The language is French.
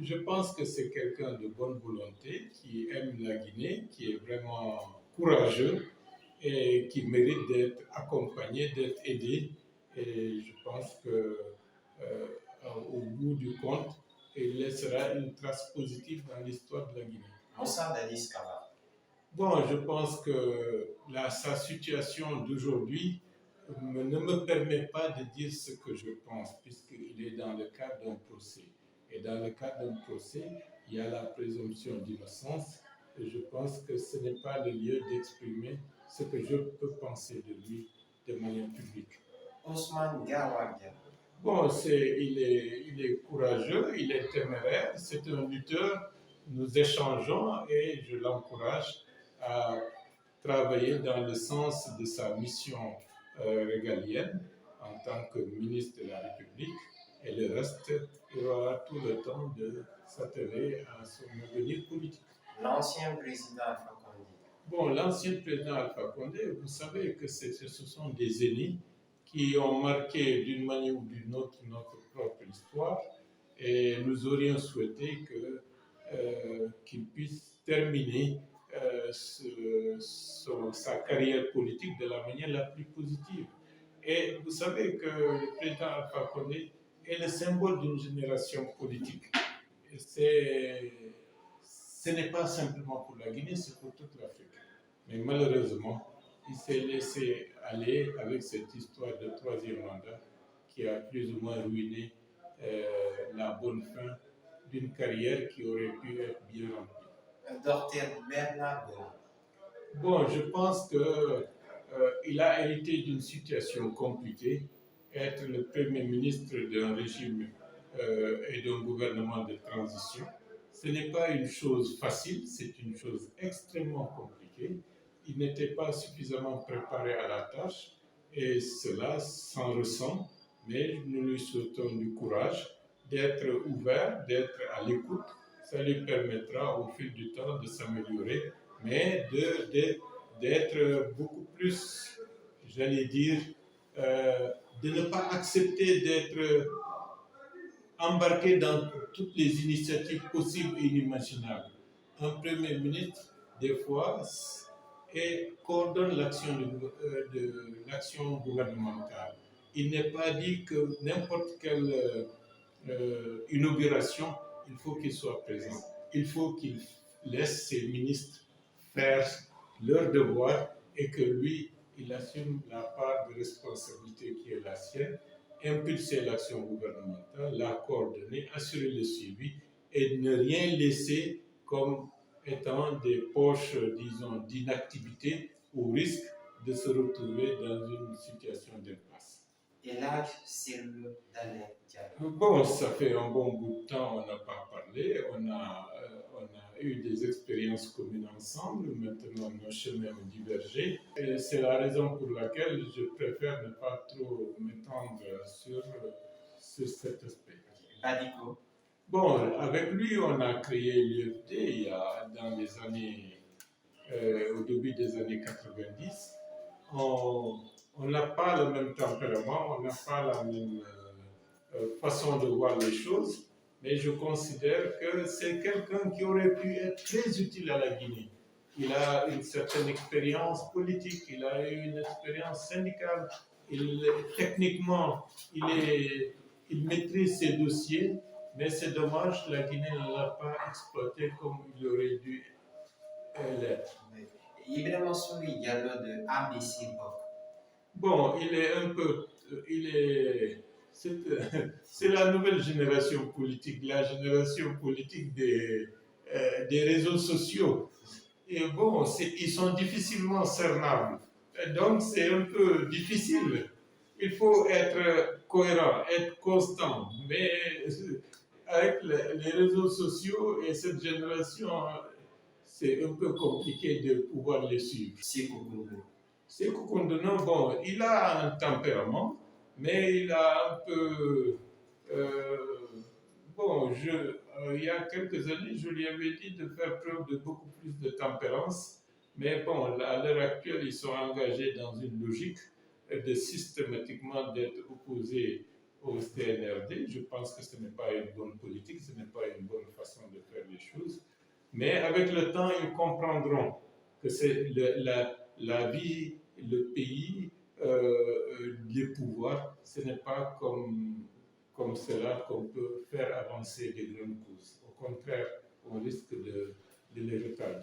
Je pense que c'est quelqu'un de bonne volonté, qui aime la Guinée, qui est vraiment courageux et qui mérite d'être accompagné, d'être aidé. Et je pense que au bout du compte, il laissera une trace positive dans l'histoire de la Guinée. Bon, je pense que sa situation d'aujourd'hui ne me permet pas de dire ce que je pense, puisqu'il est dans le cadre d'un procès. Et dans le cadre d'un procès, il y a la présomption d'innocence. Et je pense que ce n'est pas le lieu d'exprimer ce que je peux penser de lui de manière publique. Ousmane Gawar Diallo. Bon, il est courageux, il est téméraire, c'est un lutteur. Nous échangeons et je l'encourage à travailler dans le sens de sa mission régalienne en tant que ministre de la République. Et le reste, il aura tout le temps de s'atteler à son avenir politique. L'ancien président Alpha Condé. Bon, l'ancien président Alpha Condé, vous savez que ce sont des aînés qui ont marqué d'une manière ou d'une autre notre propre histoire, et nous aurions souhaité qu'il puisse terminer sa carrière politique de la manière la plus positive. Et vous savez que le président Alpha Condé est le symbole d'une génération politique. Et ce n'est pas simplement pour la Guinée, c'est pour toute l'Afrique. Mais malheureusement, il s'est laissé aller avec cette histoire de troisième mandat qui a plus ou moins ruiné la bonne fin d'une carrière qui aurait pu être bien remplie. Docteur Bernard Gono. Bon, je pense qu'il a hérité d'une situation compliquée. Être le premier ministre d'un régime et d'un gouvernement de transition, ce n'est pas une chose facile, c'est une chose extrêmement compliquée. Il n'était pas suffisamment préparé à la tâche et cela s'en ressent, mais nous lui souhaitons du courage, d'être ouvert, d'être à l'écoute. Ça lui permettra au fil du temps de s'améliorer, mais d'être beaucoup plus, j'allais dire, de ne pas accepter d'être embarqué dans toutes les initiatives possibles et inimaginables. Un premier ministre, des fois, coordonne l'action gouvernementale. Il n'est pas dit que n'importe quelle inauguration, il faut qu'il soit présent. Il faut qu'il laisse ses ministres faire leur devoir et que lui, il assume la part de responsabilité qui est la sienne, impulser l'action gouvernementale, la coordonner, assurer le suivi et ne rien laisser comme étant des poches, disons, d'inactivité au risque de se retrouver dans une situation d'impasse. Et là, c'est le Dalai Diallo. Bon, ça fait un bon bout de temps, on n'a pas parlé, on a eu des expériences communes ensemble, maintenant nos chemins ont divergé. Et c'est la raison pour laquelle je préfère ne pas trop m'étendre sur cet aspect. Badiko. Bon, avec lui, on a créé l'UFD dans les années, au début des années 90. On n'a pas le même tempérament, on n'a pas la même façon de voir les choses, mais je considère que c'est quelqu'un qui aurait pu être très utile à la Guinée. Il a une certaine expérience politique, il a eu une expérience syndicale, techniquement, il maîtrise ses dossiers, mais c'est dommage, la Guinée ne l'a pas exploité comme il aurait dû l'être. Ibrahima Souli Diallo de ABC Bok. Bon, c'est la nouvelle génération politique, la génération politique des réseaux sociaux. Et bon, ils sont difficilement cernables. Donc, c'est un peu difficile. Il faut être cohérent, être constant. Mais avec les réseaux sociaux et cette génération, c'est un peu compliqué de pouvoir les suivre. Sékou Koundono, bon, il a un tempérament, mais il a un peu... il y a quelques années, je lui avais dit de faire preuve de beaucoup plus de tempérance, mais bon, à l'heure actuelle, ils sont engagés dans une logique de systématiquement d'être opposés au CNRD. Je pense que ce n'est pas une bonne politique, ce n'est pas une bonne façon de faire les choses. Mais avec le temps, ils comprendront que c'est la vie, le pays, les pouvoirs, ce n'est pas comme cela qu'on peut faire avancer les grandes causes. Au contraire, on risque de les retarder.